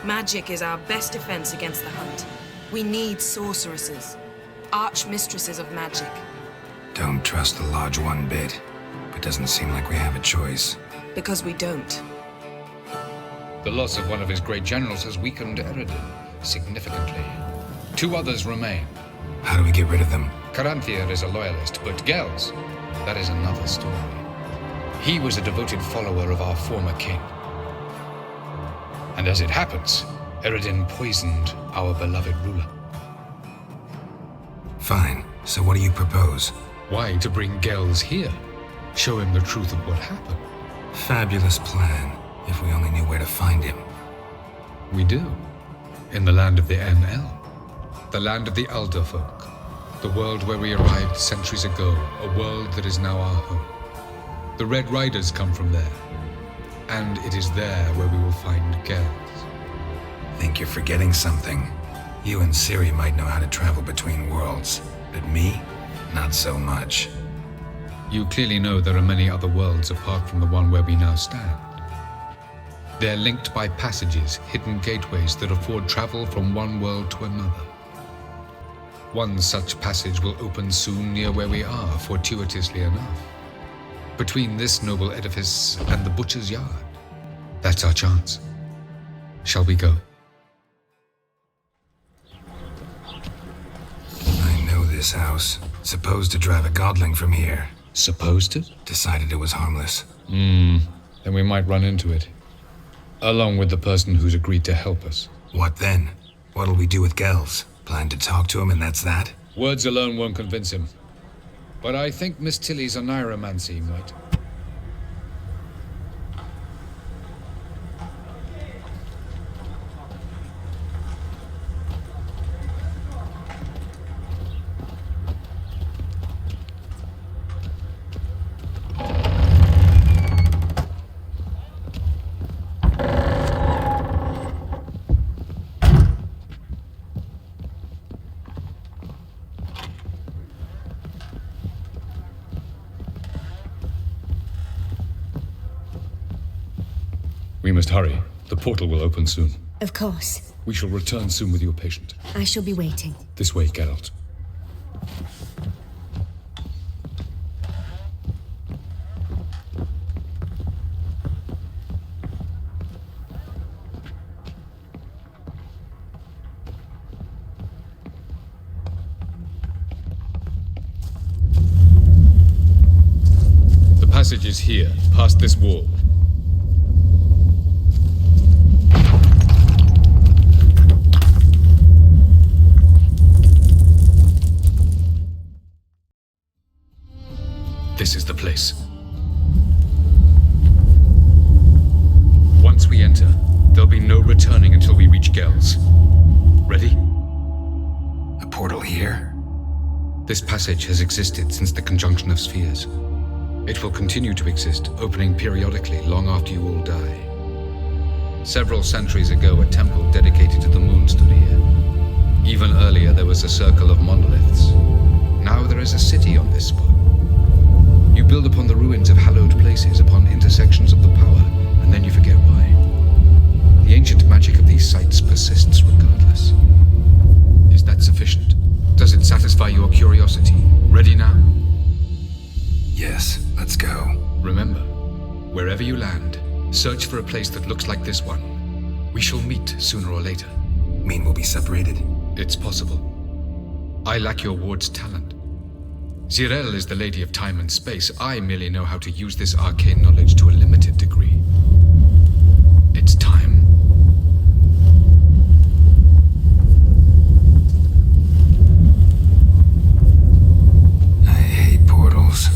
Magic is our best defense against the hunt. We need sorceresses. Archmistresses of magic. Don't trust the Lodge one bit. It doesn't seem like we have a choice. Because we don't. The loss of one of his great generals has weakened Eredin significantly. 2 others remain. How do we get rid of them? Caranthir is a loyalist, but Ge'els, that is another story. He was a devoted follower of our former king. And as it happens, Eredin poisoned our beloved ruler. Fine. So what do you propose? Why to bring Ge'els here? Show him the truth of what happened. Fabulous plan, if we only knew where to find him. We do. In the land of the NL. The land of the Elder folk. The world where we arrived centuries ago. A world that is now our home. The Red Riders come from there. And it is there where we will find Ge'els. Think you're forgetting something. You and Ciri might know how to travel between worlds, but me, not so much. You clearly know there are many other worlds apart from the one where we now stand. They're linked by passages, hidden gateways that afford travel from one world to another. One such passage will open soon near where we are, fortuitously enough. Between this noble edifice and the butcher's yard. That's our chance. Shall we go? I know this house. Supposed to drive a godling from here. Supposed to? Decided it was harmless. Then we might run into it. Along with the person who's agreed to help us. What then? What'll we do with Ge'els? Plan to talk to him and that's that? Words alone won't convince him. But I think Miss Tilly's oneiromancy might. We must hurry. The portal will open soon. Of course. We shall return soon with your patient. I shall be waiting. This way, Geralt. The passage is here, past this wall. This is the place. Once we enter, there'll be no returning until we reach Ge'els. Ready? A portal here? This passage has existed since the conjunction of spheres. It will continue to exist, opening periodically long after you all die. Several centuries ago, a temple dedicated to the moon stood here. Even earlier, there was a circle of monoliths. Now there is a city on this spot. You build upon the ruins of hallowed places, upon intersections of the power, and then you forget why. The ancient magic of these sites persists regardless. Is that sufficient? Does it satisfy your curiosity? Ready now? Yes, let's go. Remember, wherever you land, search for a place that looks like this one. We shall meet sooner or later. Mean we'll be separated? It's possible. I lack your ward's talent. Zirel is the lady of time and space. I merely know how to use this arcane knowledge to a limited degree. It's time. I hate portals.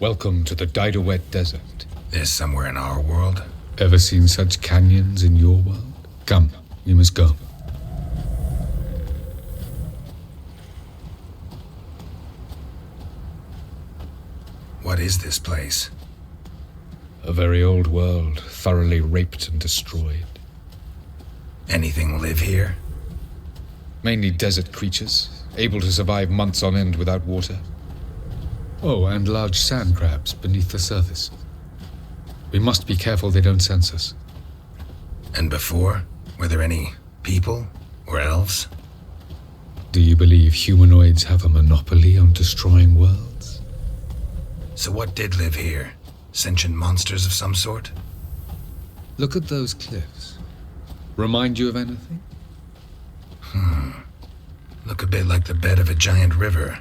Welcome to the Daidaret Desert. There's somewhere in our world? Ever seen such canyons in your world? Come, we must go. What is this place? A very old world, thoroughly raped and destroyed. Anything live here? Mainly desert creatures, able to survive months on end without water. Oh, and large sand crabs beneath the surface. We must be careful they don't sense us. And before? Were there any people or elves? Do you believe humanoids have a monopoly on destroying worlds? So what did live here? Sentient monsters of some sort? Look at those cliffs. Remind you of anything? Look a bit like the bed of a giant river.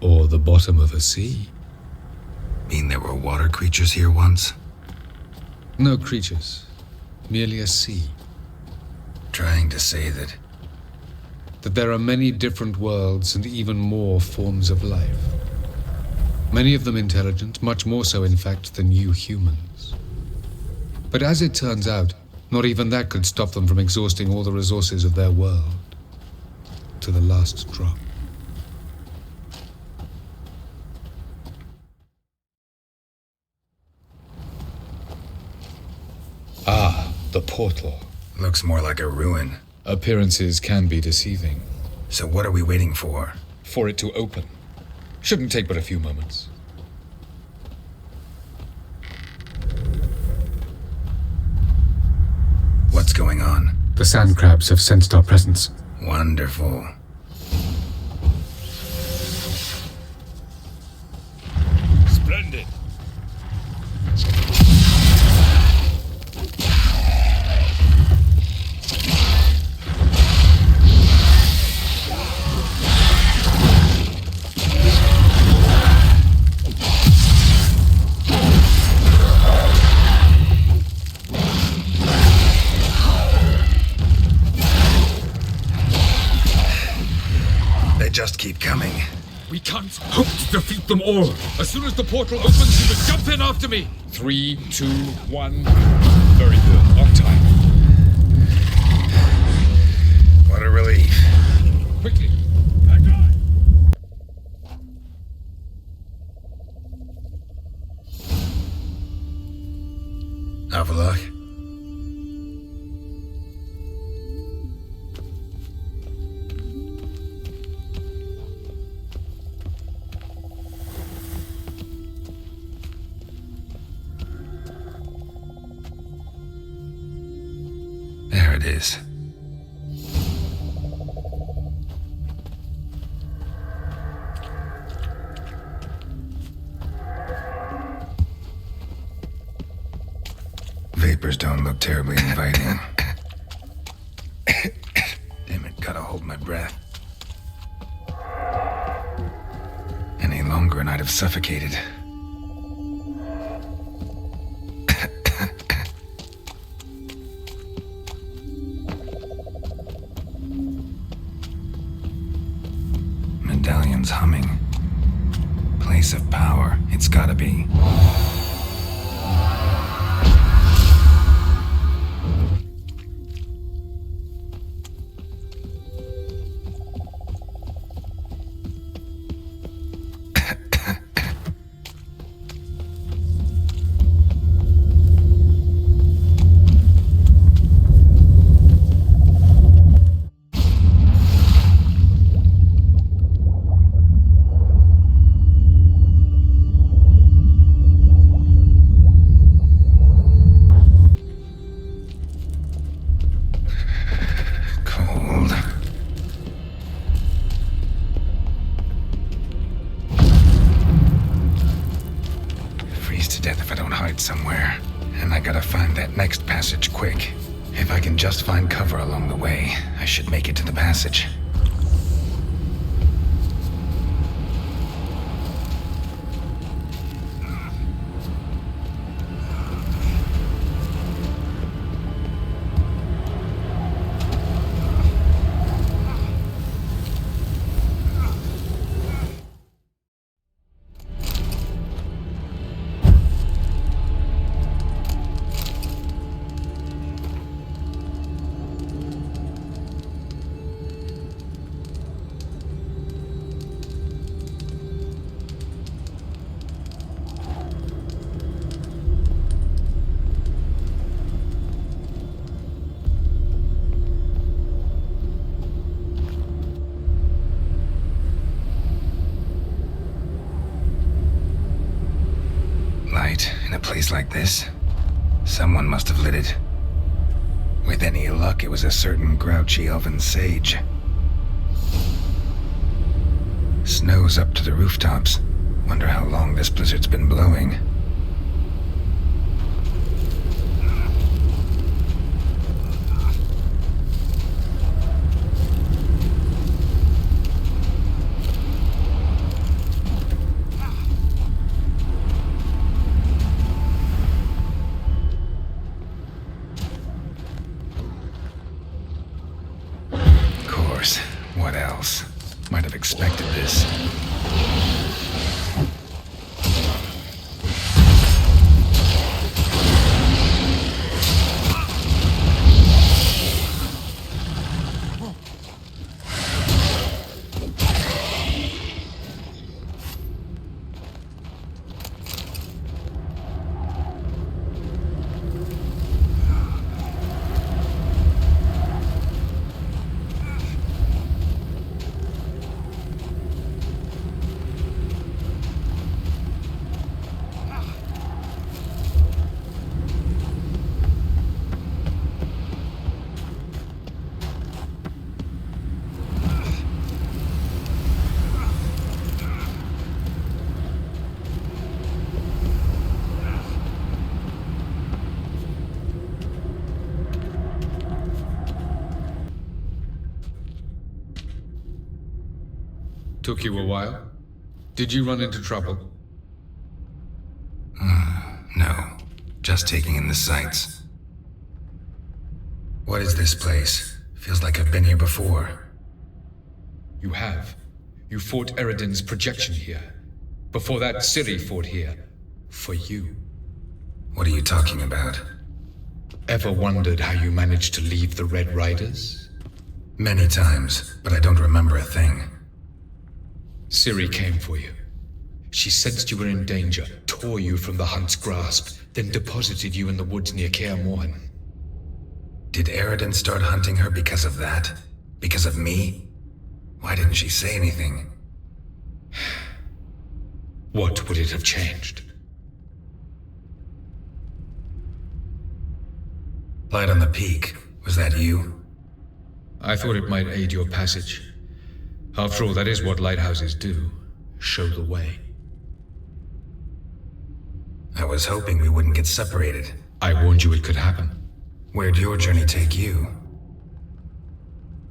Or the bottom of a sea? Mean there were water creatures here once? No creatures. Merely a sea. Trying to say that... That there are many different worlds and even more forms of life. Many of them intelligent, much more so in fact than you humans. But as it turns out, not even that could stop them from exhausting all the resources of their world. To the last drop. Ah, the portal. Looks more like a ruin. Appearances can be deceiving. So what are we waiting for? For it to open. Shouldn't take but a few moments. What's going on? The sand crabs have sensed our presence. Wonderful. Splendid. They just keep coming. We can't hope to defeat them all. As soon as the portal opens, you will jump in after me. 3, 2, 1. Very good. On time. What a relief. Quickly. Have a look. There it is. Vapors don't look terribly inviting. Damn it, gotta hold my breath. Any longer and I'd have suffocated. Medallion's humming. Place of power, it's gotta be. Somewhere, and I gotta find that next passage quick. If I can just find cover along the way, I should make it to the passage. place like this? Someone must have lit it. With any luck, it was a certain grouchy elven sage. Snow's up to the rooftops. Wonder how long this blizzard's been blowing. What else? Might have expected this. Took you a while? Did you run into trouble? No. Just taking in the sights. What is this place? Feels like I've been here before. You have. You fought Eredin's projection here. Before that, Ciri fought here. For you. What are you talking about? Ever wondered how you managed to leave the Red Riders? Many times, but I don't remember a thing. Ciri came for you. She sensed you were in danger, tore you from the Hunt's grasp, then deposited you in the woods near Kaer Morhen. Did Eredin start hunting her because of that? Because of me? Why didn't she say anything? What would it have changed? Light on the peak. Was that you? I thought it might aid your passage. After all, that is what lighthouses do. Show the way. I was hoping we wouldn't get separated. I warned you it could happen. Where'd your journey take you?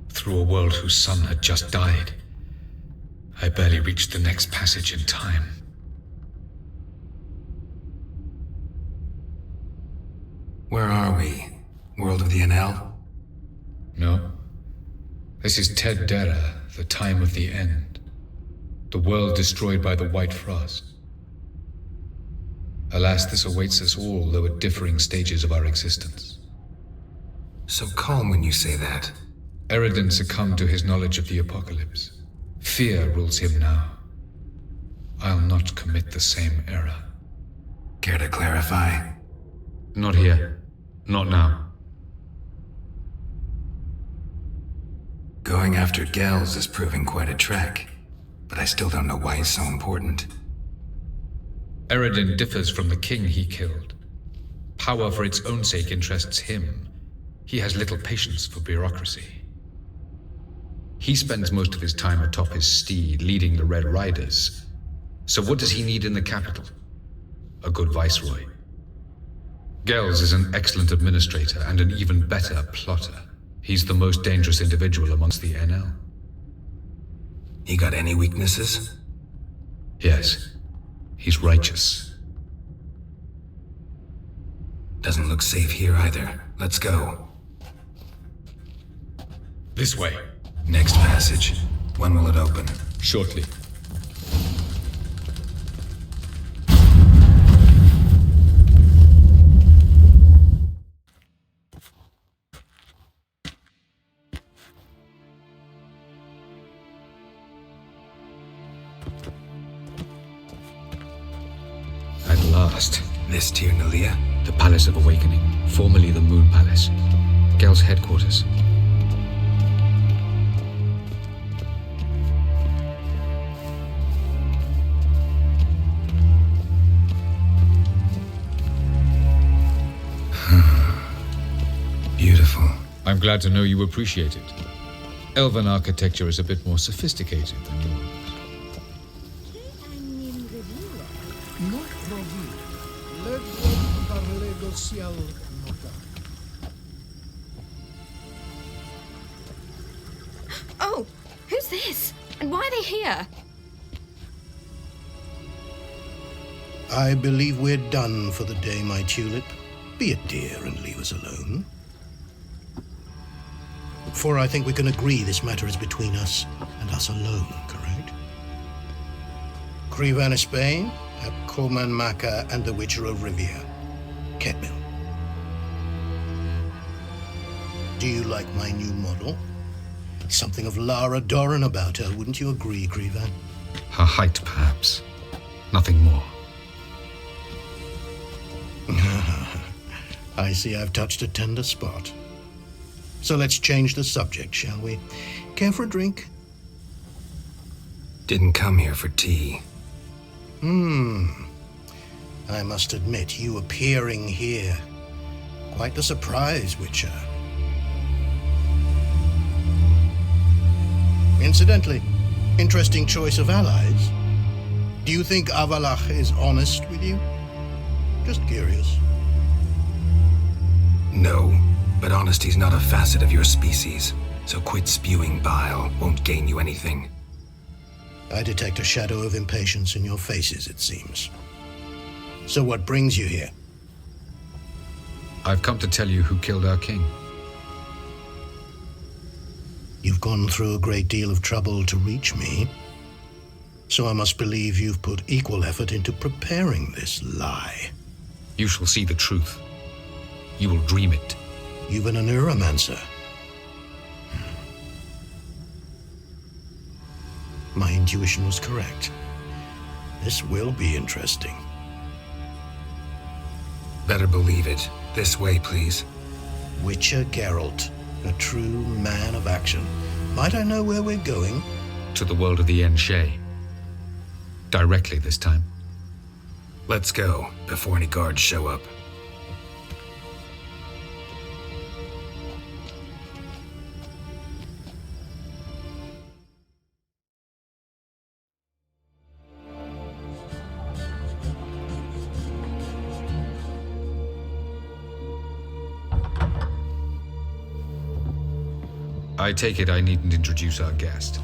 Through a world whose sun had just died. I barely reached the next passage in time. Where are we? World of the NL? No. This is Ted Dera, the time of the end. The world destroyed by the White Frost. Alas, this awaits us all, though at differing stages of our existence. So calm when you say that. Eredin succumbed to his knowledge of the apocalypse. Fear rules him now. I'll not commit the same error. Care to clarify? Not here. Not now. Going after Ge'els is proving quite a trek, but I still don't know why he's so important. Eredin differs from the king he killed. Power for its own sake interests him. He has little patience for bureaucracy. He spends most of his time atop his steed, leading the Red Riders. So what does he need in the capital? A good viceroy. Ge'els is an excellent administrator and an even better plotter. He's the most dangerous individual amongst the NL. He got any weaknesses? Yes. He's righteous. Doesn't look safe here either. Let's go. This way. Next passage. When will it open? Shortly. At last. This Tir Nalia? The Palace of Awakening, formerly the Moon Palace. Ge'els' headquarters. I'm glad to know you appreciate it. Elven architecture is a bit more sophisticated than yours. Oh, who's this? And why are they here? I believe we're done for the day, my tulip. Be a dear and leave us alone. For I think we can agree this matter is between us and us alone, correct? Griffin of Spain, Coleman Maka, and the Witcher of Rivia. Ketmill. Do you like my new model? Something of Lara Doran about her, wouldn't you agree, Griffin? Her height, perhaps. Nothing more. I see I've touched a tender spot. So let's change the subject, shall we? Care for a drink? Didn't come here for tea. I must admit, you appearing here, quite the surprise, Witcher. Incidentally, interesting choice of allies. Do you think Avalach is honest with you? Just curious. No, but honesty's not a facet of your species, so quit spewing bile. Won't gain you anything. I detect a shadow of impatience in your faces, it seems. So what brings you here? I've come to tell you who killed our king. You've gone through a great deal of trouble to reach me, so I must believe you've put equal effort into preparing this lie. You shall see the truth. You will dream it. You've been a neuromancer. My intuition was correct. This will be interesting. Better believe it. This way, please. Witcher Geralt, a true man of action. Might I know where we're going? To the world of the Enshe. Directly this time. Let's go, before any guards show up. I take it I needn't introduce our guest.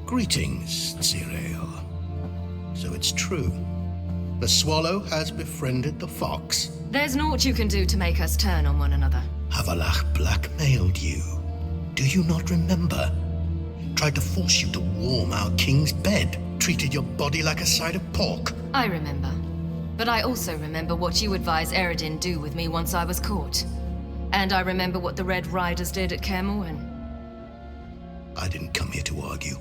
Greetings, Cyril. So it's true. The swallow has befriended the fox. There's naught you can do to make us turn on one another. Avalach blackmailed you. Do you not remember? Tried to force you to warm our king's bed. Treated your body like a side of pork. I remember. But I also remember what you advised Eredin do with me once I was caught. And I remember what the Red Riders did at Kaer Morhen. I didn't come here to argue.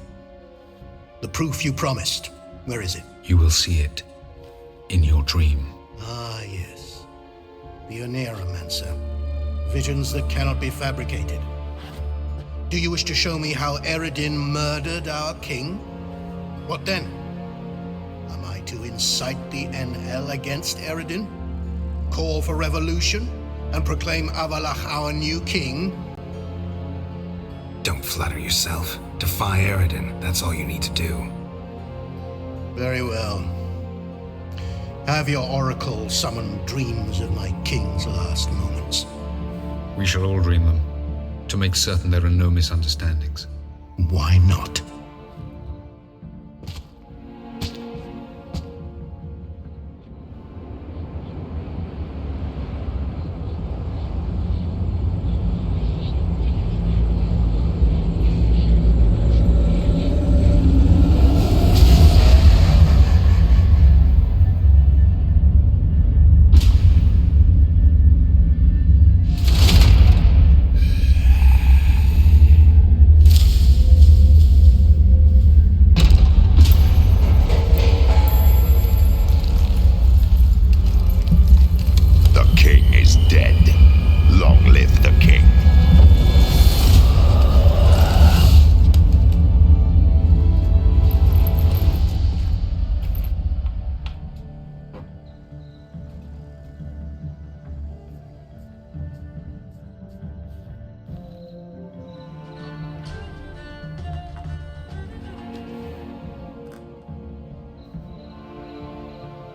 The proof you promised. Where is it? You will see it. In your dream. Ah, yes. The Oneiromancer. Visions that cannot be fabricated. Do you wish to show me how Eredin murdered our king? What then? Am I to incite the NL against Eredin? Call for revolution? And proclaim Avalach our new king? Don't flatter yourself. Defy Eredin, that's all you need to do. Very well. Have your oracle summon dreams of my king's last moments. We shall all dream them, to make certain there are no misunderstandings. Why not?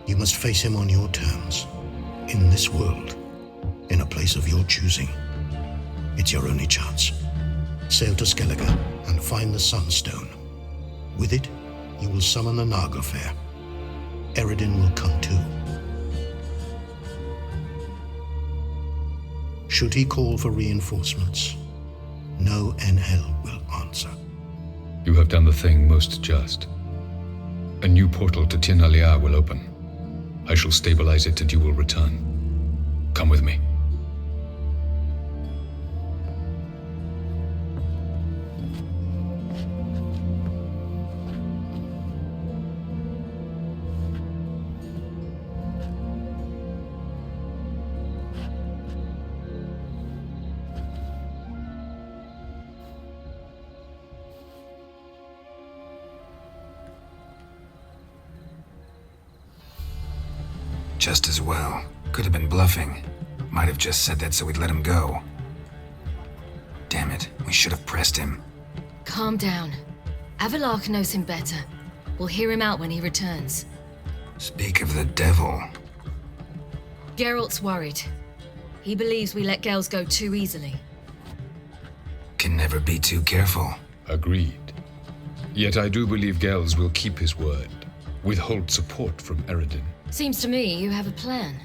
You must face him on your terms, in this world, in a place of your choosing. It's your only chance. Sail to Skellige and find the Sunstone. With it, you will summon the Naga Fair. Eredin will come too. Should he call for reinforcements, no NL will answer. You have done the thing most just. A new portal to Tin Alia will open. I shall stabilize it and you will return. Come with me. Just as well. Could have been bluffing. Might have just said that so we'd let him go. Damn it, we should have pressed him. Calm down. Avalark knows him better. We'll hear him out when he returns. Speak of the devil. Geralt's worried. He believes we let Ge'els go too easily. Can never be too careful. Agreed. Yet I do believe Ge'els will keep his word. Withhold support from Eredin. Seems to me you have a plan.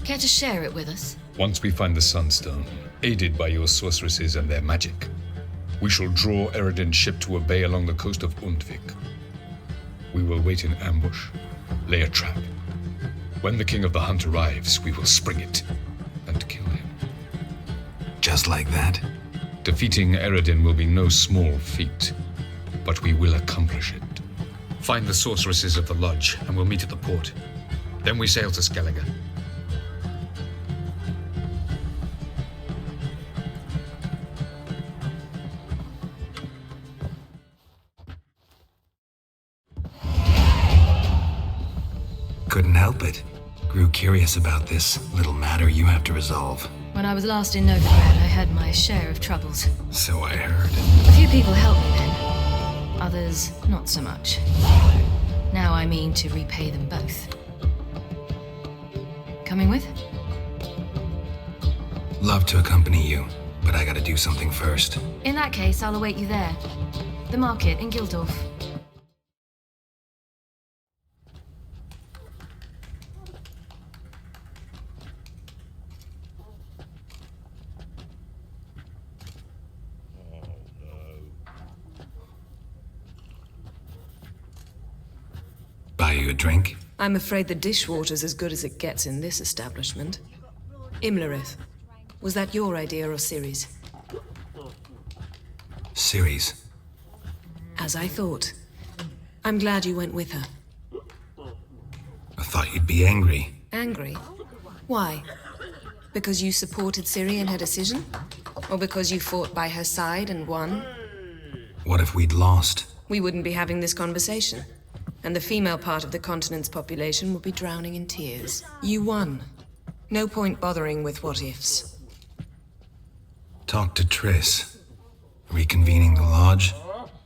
Care to share it with us? Once we find the Sunstone, aided by your sorceresses and their magic, we shall draw Eredin's ship to a bay along the coast of Undvik. We will wait in ambush, lay a trap. When the King of the Hunt arrives, we will spring it and kill him. Just like that? Defeating Eredin will be no small feat, but we will accomplish it. Find the sorceresses of the Lodge, and we'll meet at the port. Then we sail to Skellige. Couldn't help it. Grew curious about this little matter you have to resolve. When I was last in Novigrad, I had my share of troubles. So I heard. A few people helped me then. Others, not so much. Now I mean to repay them both. Coming with? Love to accompany you, but I gotta do something first. In that case, I'll await you there. The market in Gildorf. Buy you a drink? I'm afraid the dishwater's as good as it gets in this establishment. Imlerith, was that your idea or Ciri's? Ciri's. As I thought. I'm glad you went with her. I thought you'd be angry. Angry? Why? Because you supported Ciri in her decision? Or because you fought by her side and won? What if we'd lost? We wouldn't be having this conversation. And the female part of the continent's population would be drowning in tears. You won. No point bothering with what-ifs. Talk to Triss. Reconvening the lodge?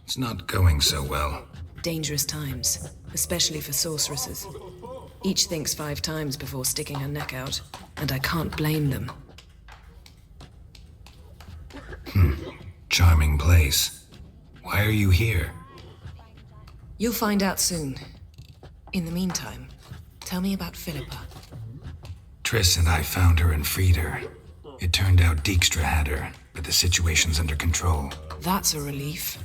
It's not going so well. Dangerous times, especially for sorceresses. Each thinks 5 times before sticking her neck out, and I can't blame them. Charming place. Why are you here? You'll find out soon. In the meantime, tell me about Philippa. Triss and I found her and freed her. It turned out Dijkstra had her, but the situation's under control. That's a relief.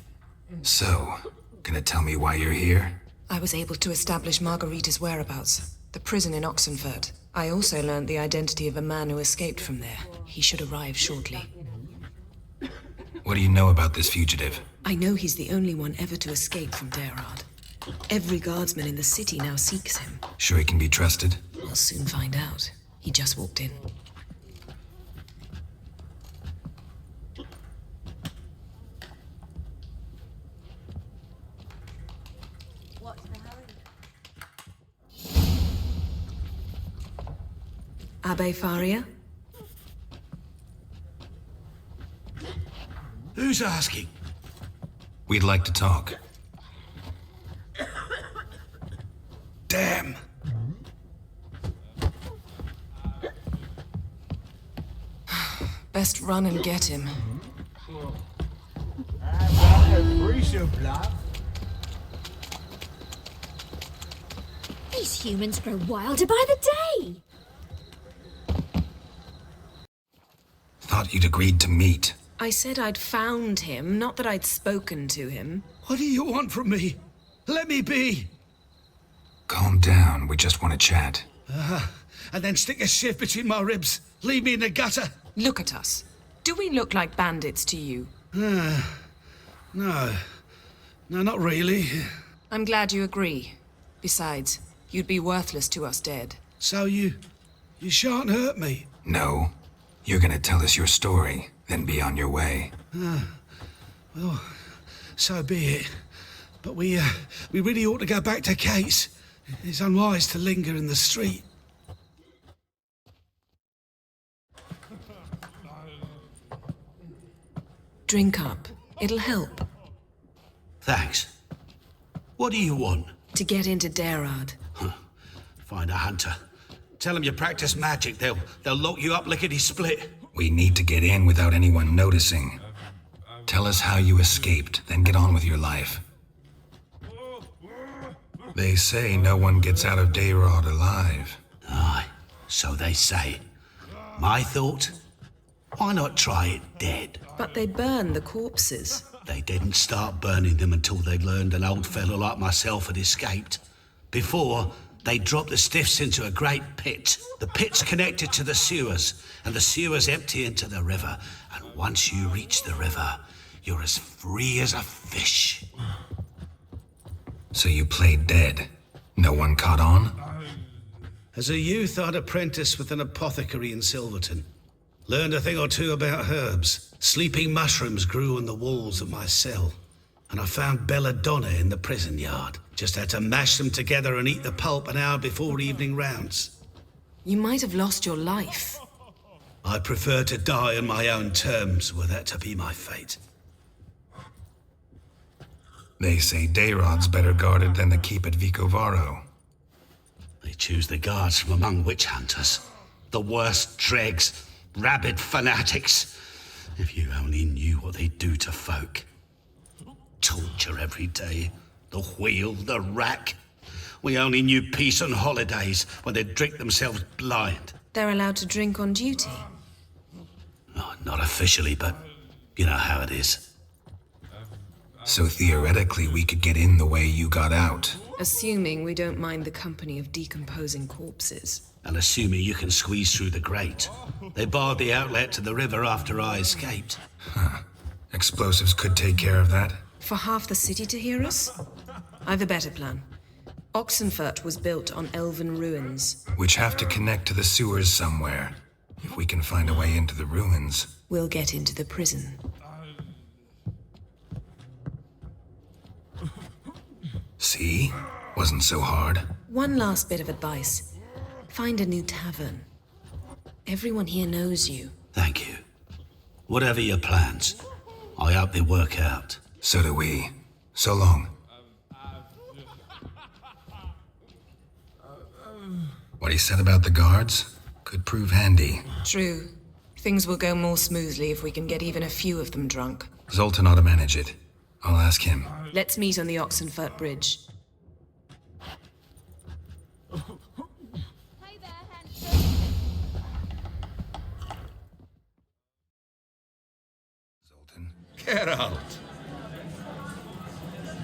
So, gonna tell me why you're here? I was able to establish Margarita's whereabouts, the prison in Oxenfurt. I also learned the identity of a man who escaped from there. He should arrive shortly. What do you know about this fugitive? I know he's the only one ever to escape from Daerard. Every guardsman in the city now seeks him. Sure he can be trusted? We'll soon find out. He just walked in. Abbe Faria? Who's asking? We'd like to talk. Damn. Best run and get him. These humans grow wilder by the day. Thought you'd agreed to meet. I said I'd found him, not that I'd spoken to him. What do you want from me? Let me be! Calm down, we just want to chat. And then stick a shiv between my ribs. Leave me in the gutter. Look at us. Do we look like bandits to you? No. No, not really. I'm glad you agree. Besides, you'd be worthless to us dead. So you shan't hurt me. No. You're gonna tell us your story, then be on your way. Well, so be it. But we really ought to go back to Kate's. It's unwise to linger in the street. Drink up. It'll help. Thanks. What do you want? To get into Darad. Find a hunter. Tell them you practice magic. They'll lock you up lickety-split. We need to get in without anyone noticing. Tell us how you escaped, then get on with your life. They say no one gets out of Darad alive. Aye, so they say. My thought? Why not try it dead? But they burn the corpses. They didn't start burning them until they learned an old fellow like myself had escaped. Before, they dropped the stiffs into a great pit. The pit's connected to the sewers, and the sewers empty into the river. And once you reach the river, you're as free as a fish. So you played dead. No one caught on? As a youth, I'd apprenticed with an apothecary in Silverton. Learned a thing or two about herbs. Sleeping mushrooms grew on the walls of my cell. And I found belladonna in the prison yard. Just had to mash them together and eat the pulp an hour before evening rounds. You might have lost your life. I prefer to die on my own terms, were that to be my fate. They say Darod's better guarded than the keep at Vicovaro. They choose the guards from among witch hunters. The worst dregs, rabid fanatics. If you only knew what they do to folk. Torture every day. The wheel, the rack. We only knew peace on holidays when they'd drink themselves blind. They're allowed to drink on duty. Oh, not officially, but you know how it is. So theoretically, we could get in the way you got out. Assuming we don't mind the company of decomposing corpses. And assuming you can squeeze through the grate. They barred the outlet to the river after I escaped. Explosives could take care of that. For half the city to hear us? I've a better plan. Oxenfurt was built on elven ruins. Which have to connect to the sewers somewhere. If we can find a way into the ruins. We'll get into the prison. See? Wasn't so hard. One last bit of advice. Find a new tavern. Everyone here knows you. Thank you. Whatever your plans, I hope they work out. So do we. So long. What he said about the guards could prove handy. True. Things will go more smoothly if we can get even a few of them drunk. Zoltan ought to manage it. I'll ask him. Let's meet on the Oxenfurt Bridge. Zoltan. Get out.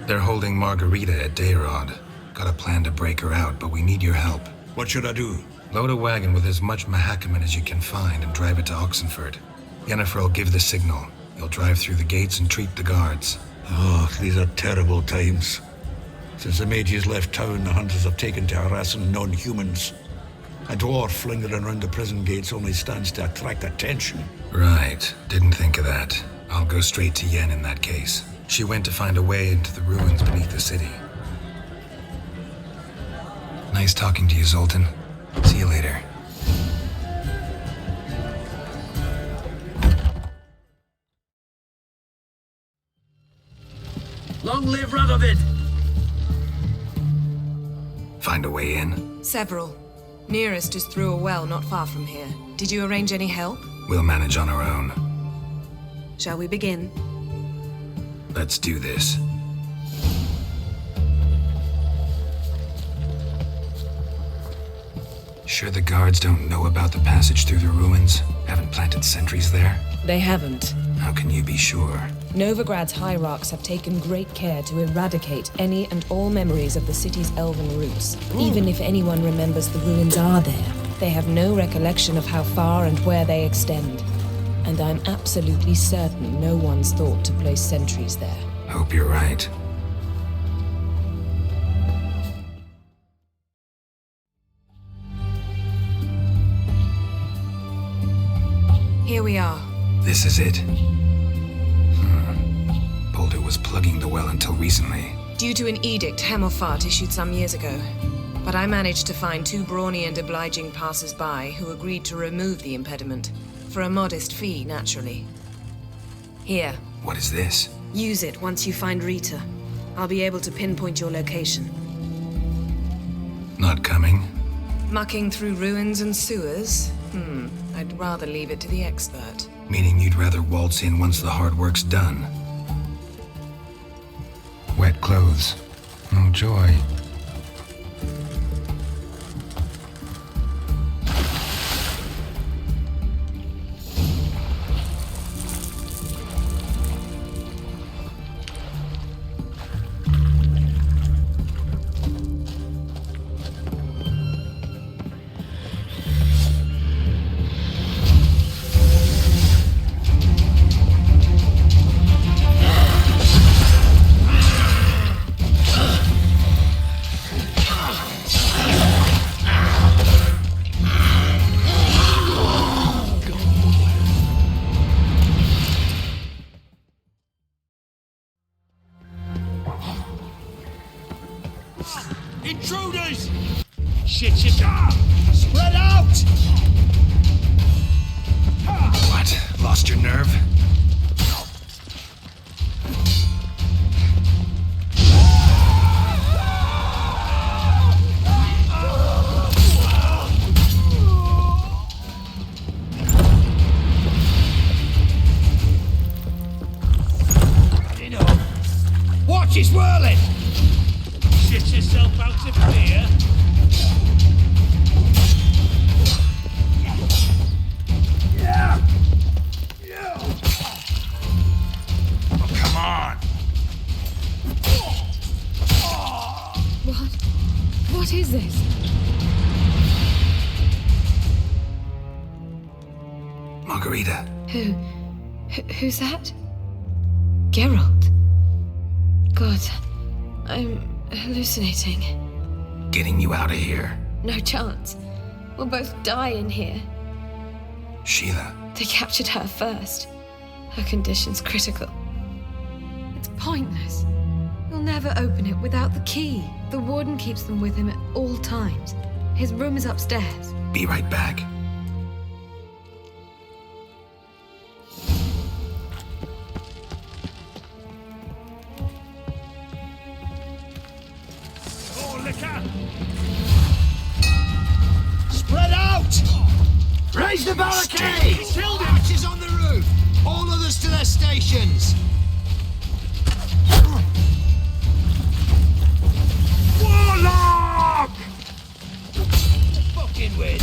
They're holding Margarita at Darad. Got a plan to break her out, but we need your help. What should I do? Load a wagon with as much Mahakaman as you can find and drive it to Oxenfurt. Yennefer will give the signal. You'll drive through the gates and treat the guards. Oh, these are terrible times. Since the mages left town, the hunters have taken to harassing non-humans. A dwarf lingering around the prison gates only stands to attract attention. Right. Didn't think of that. I'll go straight to Yen in that case. She went to find a way into the ruins beneath the city. Nice talking to you, Zoltan. See you later. Long live Radovid! Find a way in? Several. Nearest is through a well not far from here. Did you arrange any help? We'll manage on our own. Shall we begin? Let's do this. Sure the guards don't know about the passage through the ruins? Haven't planted sentries there? They haven't. How can you be sure? Novigrad's hierarchs have taken great care to eradicate any and all memories of the city's elven roots. Even if anyone remembers the ruins are there, they have no recollection of how far and where they extend. And I'm absolutely certain no one's thought to place sentries there. Hope you're right. Here we are. This is it. Boulder was plugging the well until recently. Due to an edict Hemmelfart issued some years ago. But I managed to find 2 brawny and obliging passers-by who agreed to remove the impediment. For a modest fee, naturally. Here. What is this? Use it once you find Rita. I'll be able to pinpoint your location. Not coming? Mucking through ruins and sewers? I'd rather leave it to the expert. Meaning you'd rather waltz in once the hard work's done. Wet clothes. Oh joy. Intruders! Shit! Spread out! What? Lost your nerve? Watch it whirling! Shit yourself out of fear! Oh, come on! What is this? Margarita. Who's that? Geralt. God, I'm hallucinating. Getting you out of here. No chance. We'll both die in here. Sheila. They captured her first. Her condition's critical. It's pointless. You'll never open it without the key. The warden keeps them with him at all times. His room is upstairs. Be right back. More liquor! Spread out! Raise the barricade! Killed him! Archers on the roof! All others to their stations! Warlock! Fucking win!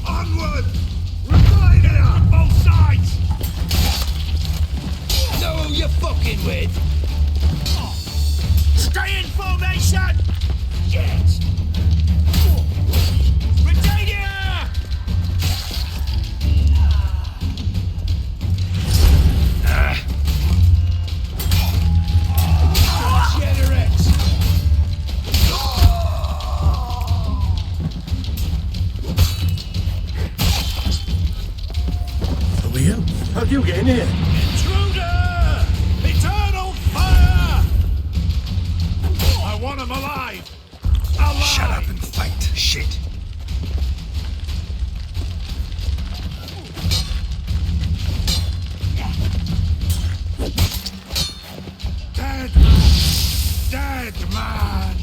Onward! Revive here! Both sides! it, man!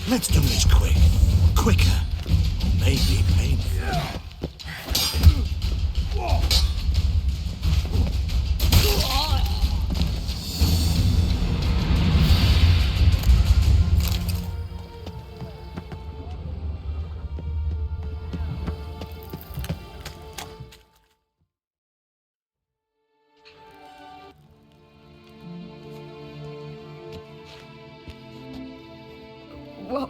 Let's do this quick. Quicker. Maybe painful.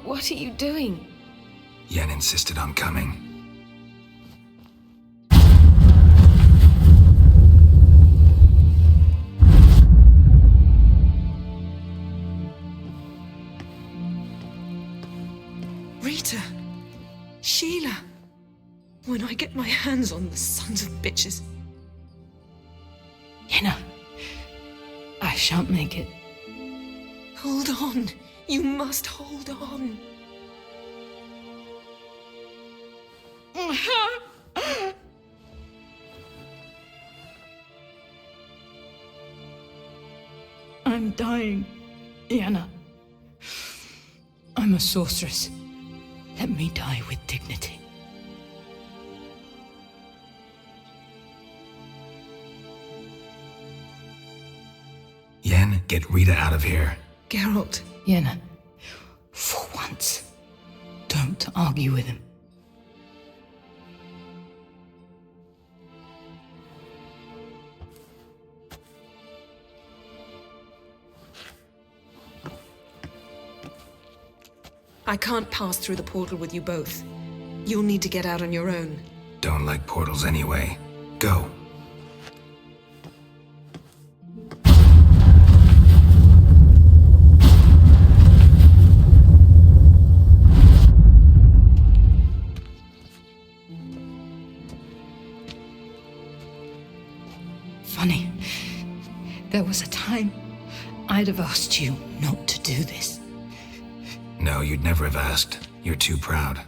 What are you doing? Yen insisted on coming. Rita! Sheila! When I get my hands on the sons of bitches. Yenna, I shan't make it. Hold on. You must hold on. I'm dying, Yenna. I'm a sorceress. Let me die with dignity. Yen, get Rita out of here. Geralt. Yenna, for once, don't argue with him. I can't pass through the portal with you both. You'll need to get out on your own. Don't like portals anyway. Go. Funny. There was a time I'd have asked you not to do this. No, you'd never have asked. You're too proud.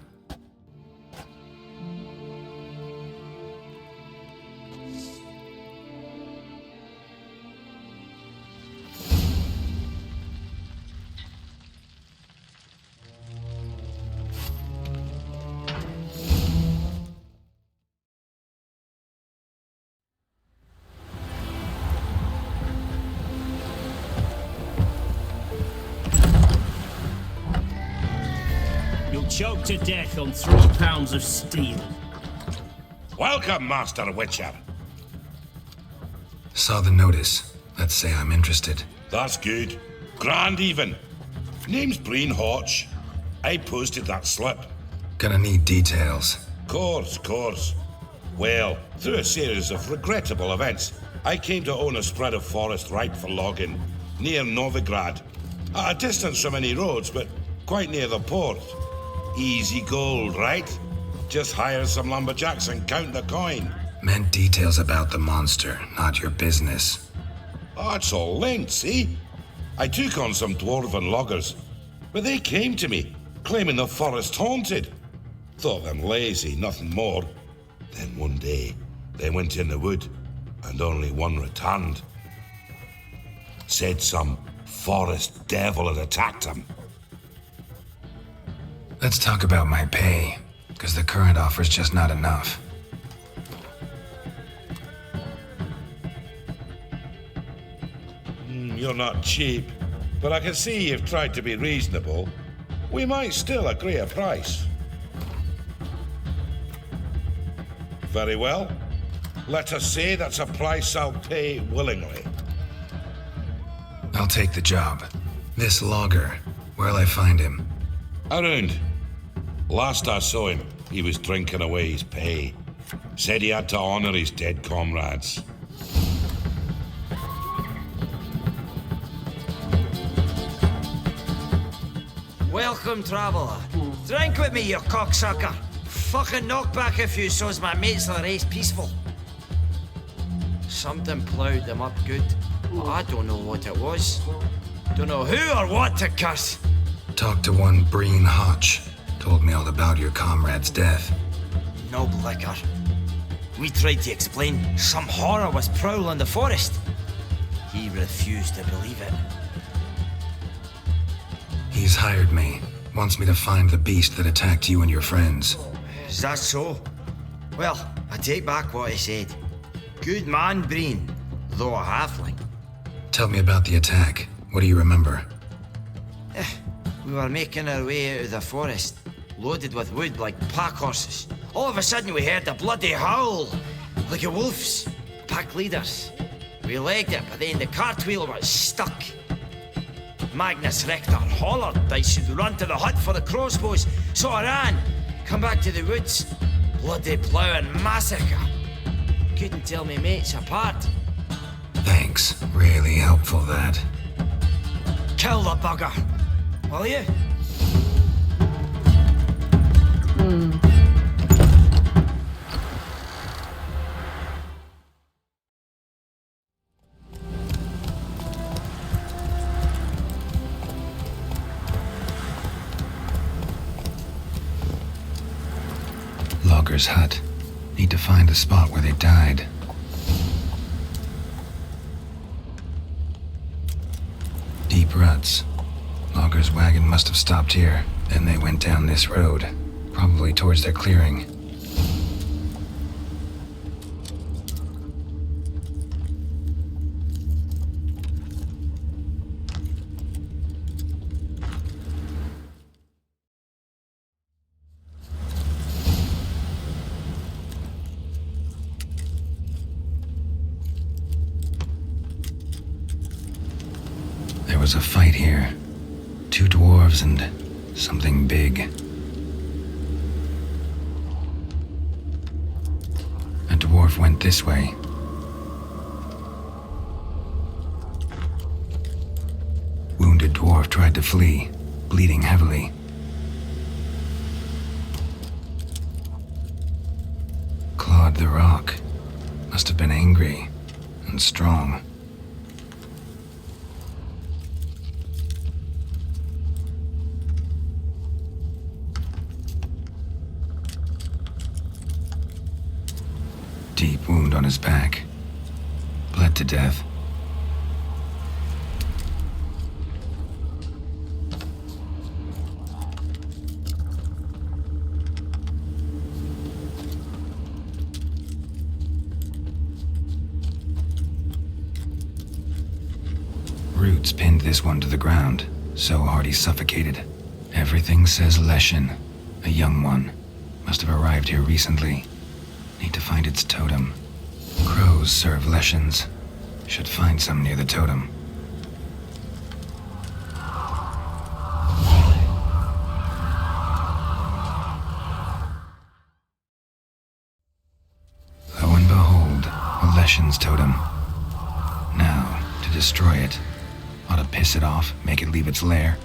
Choked to death on 3 pounds of steel. Welcome, Master Witcher. Saw the notice. Let's say I'm interested. That's good. Grand even. Name's Breen Hodge. I posted that slip. Gonna need details. Course. Well, through a series of regrettable events, I came to own a spread of forest ripe for logging, near Novigrad. At a distance from any roads, but quite near the port. Easy gold, right? Just hire some lumberjacks and count the coin. Meant details about the monster, not your business. Oh, it's all linked, see? I took on some dwarven loggers, but they came to me, claiming the forest haunted. Thought them lazy, nothing more. Then one day, they went in the wood, and only one returned. Said some forest devil had attacked them. Let's talk about my pay, because the current offer's just not enough. You're not cheap, but I can see you've tried to be reasonable. We might still agree a price. Very well. Let us say that's a price I'll pay willingly. I'll take the job. This logger, where'll I find him? Around. Last I saw him, he was drinking away his pay. Said he had to honor his dead comrades. Welcome, traveller. Drink with me, you cocksucker. Fucking knock back a few so's my mates the race peaceful. Something ploughed them up good, but I don't know what it was. Don't know who or what to curse. Talk to one Breen Hodge. Told me all about your comrade's death. No blicker. We tried to explain some horror was prowling the forest. He refused to believe it. He's hired me. Wants me to find the beast that attacked you and your friends. Is that so? Well, I take back what I said. Good man, Breen, though a halfling. Tell me about the attack. What do you remember? We were making our way out of the forest, loaded with wood like pack horses. All of a sudden we heard a bloody howl, like a wolf's. Pack leaders. We legged it, but then the cartwheel was stuck. Magnus Rector hollered I should run to the hut for the crossbows, so I ran. Come back to the woods. Bloody ploughing massacre. Couldn't tell me mates apart. Thanks. Really helpful, that. Kill the bugger, will you? Logger's hut. Need to find the spot where they died. Deep ruts. Logger's wagon must have stopped here. Then they went down this road. Probably towards their clearing. There was a fight here. 2 dwarves and something big. A dwarf went this way. Wounded dwarf tried to flee, bleeding heavily. Clawed the rock. Must have been angry and strong. Deep wound on his back. Bled to death. Roots pinned this one to the ground, so hard he suffocated. Everything says Leshen, a young one. Must have arrived here recently. Need to find its totem. Crows serve Leshens. Should find some near the totem. Lo and behold, a Leshen's totem. Now, to destroy it. Ought to piss it off, make it leave its lair.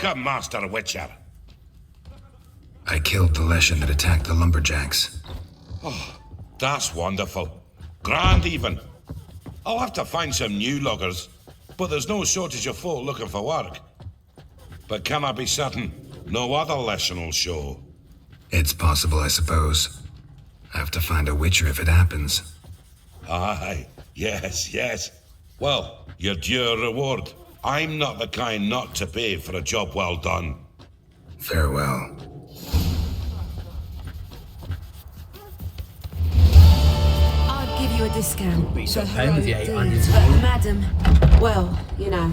Welcome, Master Witcher. I killed the Leshen that attacked the lumberjacks. Oh, that's wonderful. Grand even. I'll have to find some new loggers, but there's no shortage of folk looking for work. But can I be certain no other Leshen will show? It's possible, I suppose. I have to find a Witcher if it happens. Aye, yes. Well, your due reward. I'm not the kind not to pay for a job well done. Farewell. I'd give you a discount. Be so for paying with the heroic 800 deeds, but madam, well, you know,